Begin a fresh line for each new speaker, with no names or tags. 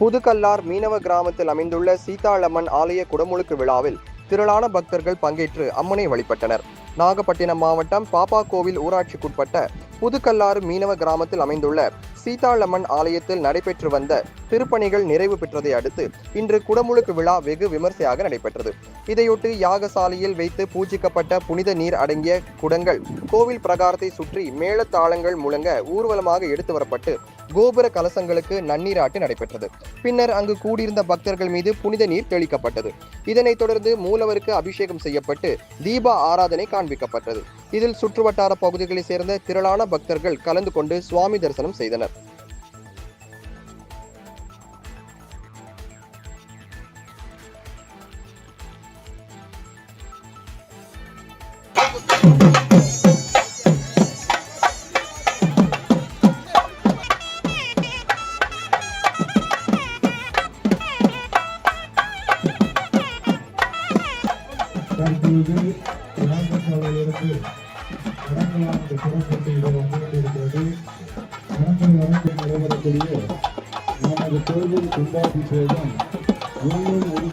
புதுக்கல்லார் மீனவ கிராமத்தில் அமைந்துள்ள சீதாளம்மன் ஆலய குடமுழுக்கு விழாவில் திரளான பக்தர்கள் பங்கேற்று அம்மனை வழிபட்டனர். நாகப்பட்டினம் மாவட்டம் பாப்பாக்கோவில் ஊராட்சிக்குட்பட்ட புதுக்கல்லாறு மீனவ கிராமத்தில் அமைந்துள்ள சீதாளம்மன் ஆலயத்தில் நடைபெற்று வந்த திருப்பணிகள் நிறைவு பெற்றதை அடுத்து இன்று குடமுழுக்கு விழா வெகு விமர்சையாக நடைபெற்றது. இதையொட்டி யாகசாலையில் வைத்து பூஜிக்கப்பட்ட புனித நீர் அடங்கிய குடங்கள் கோவில் பிரகாரத்தை சுற்றி மேளதாளங்கள் முழங்க ஊர்வலமாக எடுத்து வரப்பட்டு கோபுர கலசங்களுக்கு நன்னீராட்டு நடைபெற்றது. பின்னர் அங்கு கூடியிருந்த பக்தர்கள் மீது புனித நீர் தெளிக்கப்பட்டது. இதனைத் தொடர்ந்து மூலவருக்கு அபிஷேகம் செய்யப்பட்டு தீப ஆராதனை காண்பிக்கப்பட்டது. இதில் சுற்றுவட்டார பகுதிகளைச் சேர்ந்த திரளான பக்தர்கள் கலந்து கொண்டு சுவாமி தரிசனம் செய்தனர்.
தற்போது யாகசாலையிலிருந்து கடங்களானது புறப்பட்டு இது வந்து கொண்டிருக்கிறது. கடங்கள் வரம்பில் நடைபெறக்கூடிய நமது கோவில் கும்பாபிஷேகம் இன்னும் ஒரு